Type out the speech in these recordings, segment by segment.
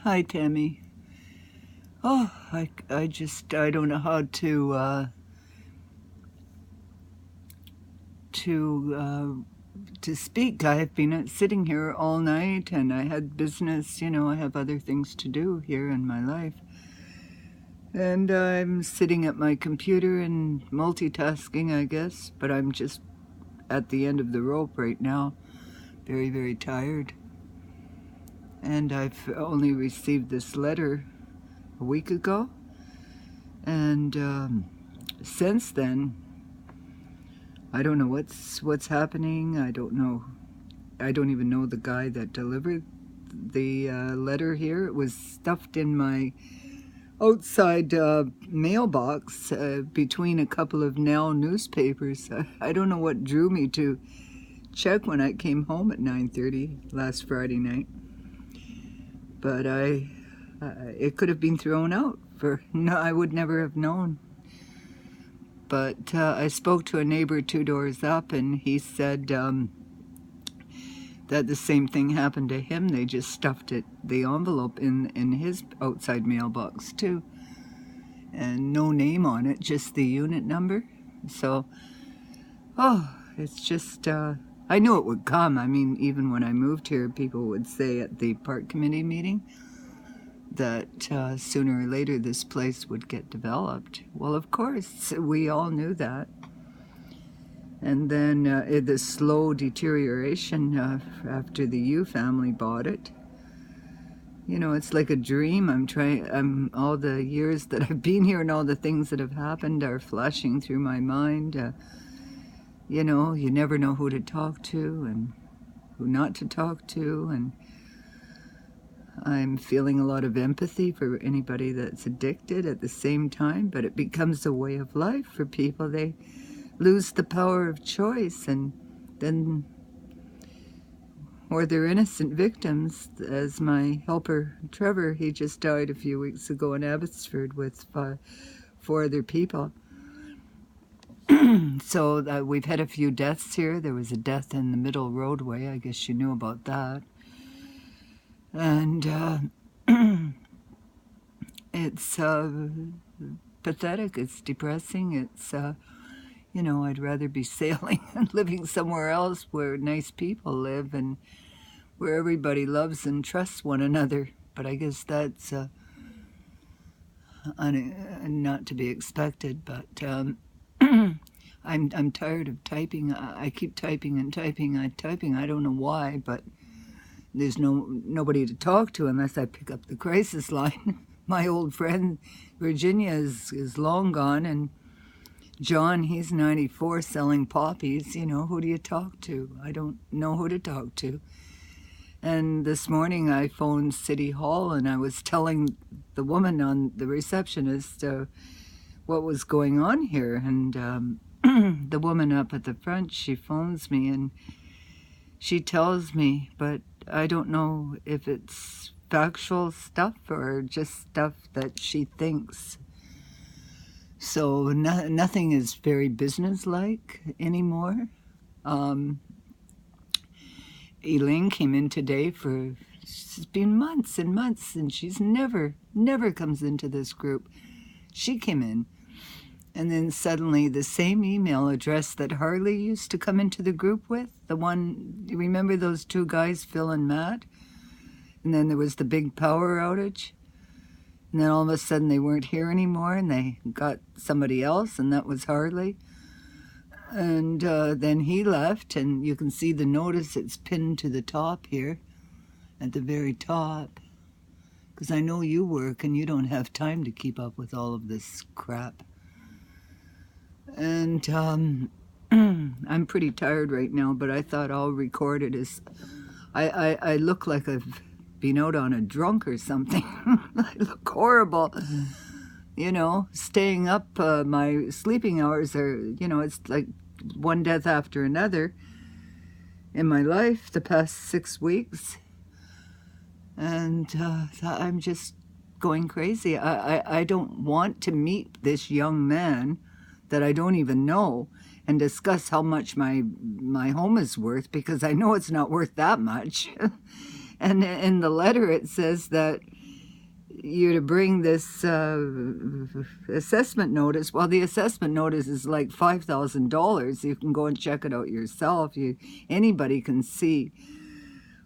Hi, Tammy. Oh, I don't know how to speak. I've been sitting here all night, and I had business. I have other things to do here in my life, and I'm sitting at my computer and multitasking, I guess. But I'm just at the end of the rope right now, very, very tired. And I've only received this letter a week ago, and since then, I don't know what's happening. I don't know. I don't even know the guy that delivered the letter here. It was stuffed in my outside mailbox between a couple of Now newspapers. I don't know what drew me to check when I came home at 9:30 last Friday night, but it could have been thrown out. No, I would never have known. But I spoke to a neighbor 2 doors up, and he said that the same thing happened to him. They just stuffed the envelope in his outside mailbox too, and no name on it, just the unit number. So, it's just I knew it would come. I mean, even when I moved here, people would say at the park committee meeting that sooner or later this place would get developed. Well, of course, we all knew that. And then the slow deterioration after the Yu family bought it. It's like a dream. All the years that I've been here and all the things that have happened are flashing through my mind. You never know who to talk to and who not to talk to, and I'm feeling a lot of empathy for anybody that's addicted at the same time, but it becomes a way of life for people. They lose the power of choice, and then, or they're innocent victims, as my helper Trevor, he just died a few weeks ago in Abbotsford with 4 other people. So we've had a few deaths here. There was a death in the middle roadway. I guess you knew about that. And it's pathetic. It's depressing. It's, I'd rather be sailing and living somewhere else where nice people live and where everybody loves and trusts one another. But I guess that's not to be expected. But I'm tired of typing. I keep typing and typing. I don't know why, but there's nobody to talk to unless I pick up the crisis line. My old friend Virginia is long gone, and John, he's 94 selling poppies. Who do you talk to? I don't know who to talk to. And this morning I phoned City Hall, and I was telling the woman on the receptionist what was going on here. And the woman up at the front, she phones me and she tells me, but I don't know if it's factual stuff or just stuff that she thinks. So nothing is very businesslike anymore. Elaine came in today it's been months and months, and she's never comes into this group. She came in, and then suddenly the same email address that Harley used to come into the group with, the one, you remember those 2 guys, Phil and Matt? And then there was the big power outage. And then all of a sudden they weren't here anymore, and they got somebody else, and that was Harley. And then he left, and you can see the notice, it's pinned to the top here, at the very top. Because I know you work, and you don't have time to keep up with all of this crap. And I'm pretty tired right now, but I thought I'll record it as I look like I've been out on a drunk or something. I look horrible. Staying up, my sleeping hours are, it's like one death after another in my life the past 6 weeks. And I'm just going crazy. I don't want to meet this young man that I don't even know and discuss how much my home is worth, because I know it's not worth that much. And in the letter it says that you to bring this assessment notice. Well, the assessment notice is like $5,000. You can go and check it out yourself. Anybody can see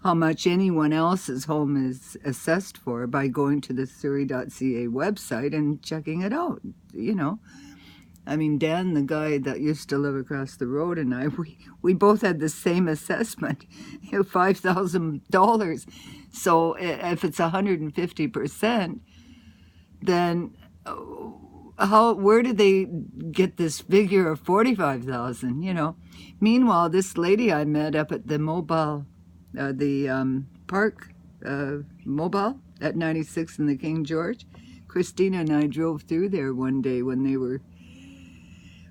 how much anyone else's home is assessed for by going to the Surrey.ca website and checking it out, you know. I mean, Dan, the guy that used to live across the road, and we both had the same assessment, $5,000. So if it's 150%, then where did they get this figure of 45,000? You know. Meanwhile, this lady I met up at the mobile, park mobile at 96 in the King George, Christina and I drove through there one day when they were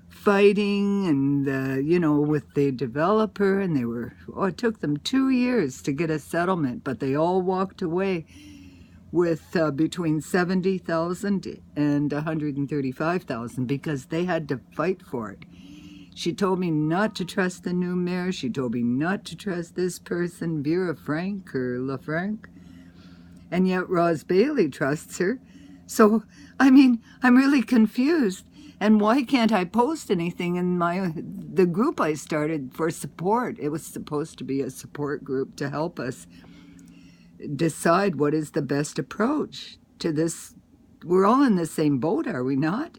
fighting and you know, with the developer, and it took them 2 years to get a settlement, but they all walked away with between 70,000 and 135,000 because they had to fight for it. She told me not to trust the new mayor. She told me not to trust this person, Vera Frank or LaFranc, and yet Roz Bailey trusts her. So, I mean, I'm really confused. And why can't I post anything in the group I started for support? It was supposed to be a support group to help us decide what is the best approach to this. We're all in the same boat, are we not?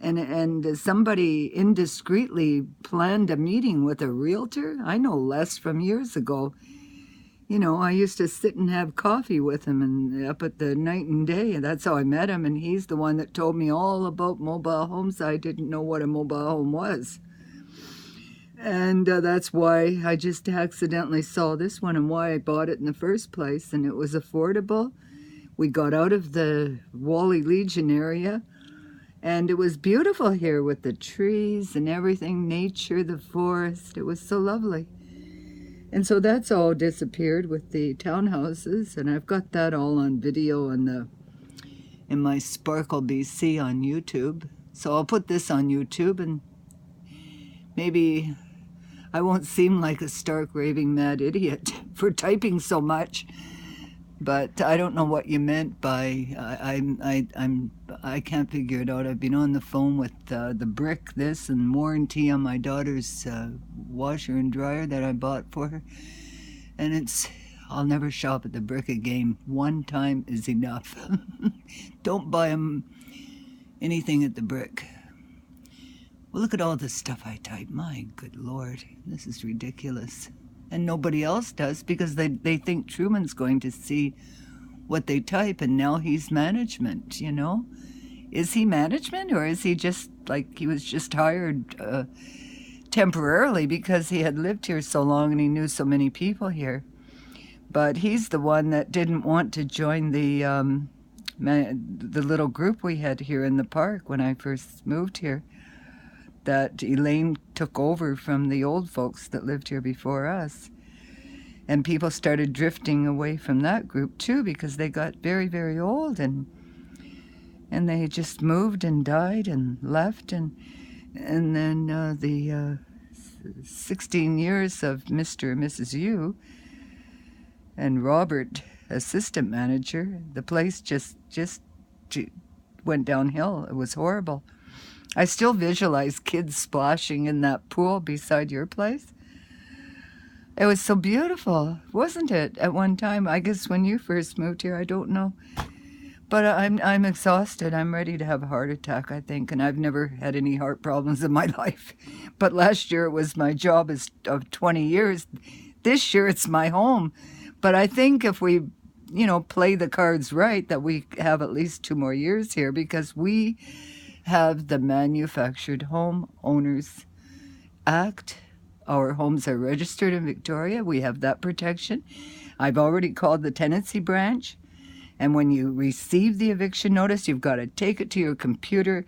And somebody indiscreetly planned a meeting with a realtor. I know Les from years ago. You know, I used to sit and have coffee with him and up at the Night and Day, and that's how I met him, and he's the one that told me all about mobile homes. I didn't know what a mobile home was. And that's why I just accidentally saw this one and why I bought it in the first place, and it was affordable. We got out of the Wally Legion area, and it was beautiful here with the trees and everything, nature, the forest. It was so lovely. And so that's all disappeared with the townhouses, and I've got that all on video in my Sparkle BC on YouTube. So I'll put this on YouTube, and maybe I won't seem like a stark raving mad idiot for typing so much. But I don't know what you meant by I can't figure it out. I've been on the phone with the brick, this, and warranty on my daughter's washer and dryer that I bought for her, and I'll never shop at the brick again. One time is enough. Don't buy anything at the brick. Well, look at all the stuff I type. My good Lord, this is ridiculous. And nobody else does because they think Truman's going to see what they type, and now he's management, you know? Is he management, or is he just like he was just hired temporarily because he had lived here so long and he knew so many people here? But he's the one that didn't want to join the little group we had here in the park when I first moved here, that Elaine took over from the old folks that lived here before us. And people started drifting away from that group too because they got very, very old, and they just moved and died and left, and then the 16 years of Mr. and Mrs. U and Robert, assistant manager, the place just went downhill. It was horrible. I still visualize kids splashing in that pool beside your place. It was so beautiful, wasn't it, at one time? I guess when you first moved here, I don't know. But I'm exhausted. I'm ready to have a heart attack, I think, and I've never had any heart problems in my life. But last year it was my job of 20 years. This year it's my home. But I think if we, you know, play the cards right, that we have at least 2 more years here, because we have the Manufactured Home Owners Act. Our homes are registered in Victoria. We have that protection. I've already called the tenancy branch, and when you receive the eviction notice, you've got to take it to your computer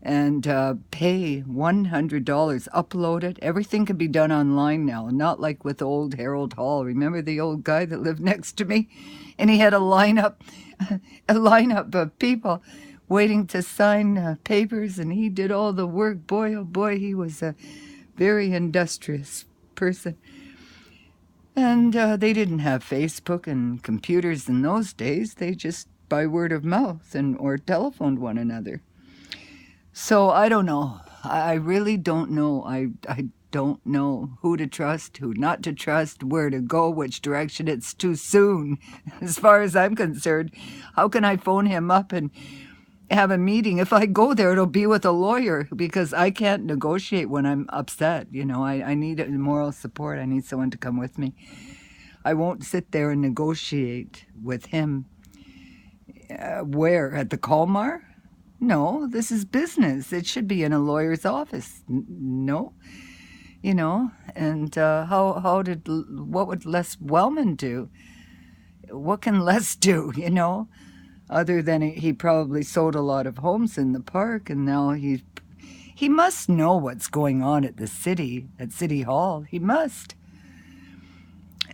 and pay $100, upload it. Everything can be done online now, not like with old Harold Hall. Remember the old guy that lived next to me? And he had a lineup of people waiting to sign papers, and he did all the work. Boy, oh boy, he was a very industrious person. And they didn't have Facebook and computers in those days. They just by word of mouth and or telephoned one another. So I don't know. I really don't know. I don't know who to trust, who not to trust, where to go, which direction. It's too soon, as far as I'm concerned. How can I phone him up and have a meeting? If I go there, it'll be with a lawyer because I can't negotiate when I'm upset. I need moral support. I need someone to come with me. I won't sit there and negotiate with him. Where? At the Colmar? No, this is business. It should be in a lawyer's office. No, and what would Les Wellman do? What can Les do, other than he probably sold a lot of homes in the park, and now he must know what's going on at City Hall. He must.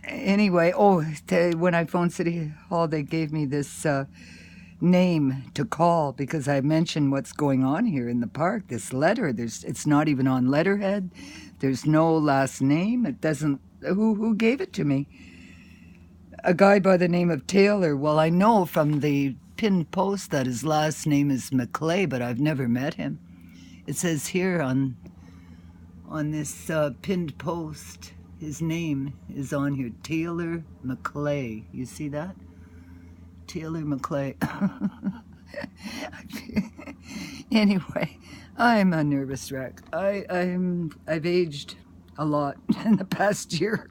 Anyway, when I phoned City Hall, they gave me this name to call because I mentioned what's going on here in the park. This letter, it's not even on letterhead. There's no last name. It doesn't. Who gave it to me? A guy by the name of Taylor. Well, I know from the pinned post that his last name is McClay, but I've never met him. It says here on this pinned post, his name is on here, Taylor McClay. You see that? Taylor McClay. Anyway, I'm a nervous wreck. I've aged a lot in the past year.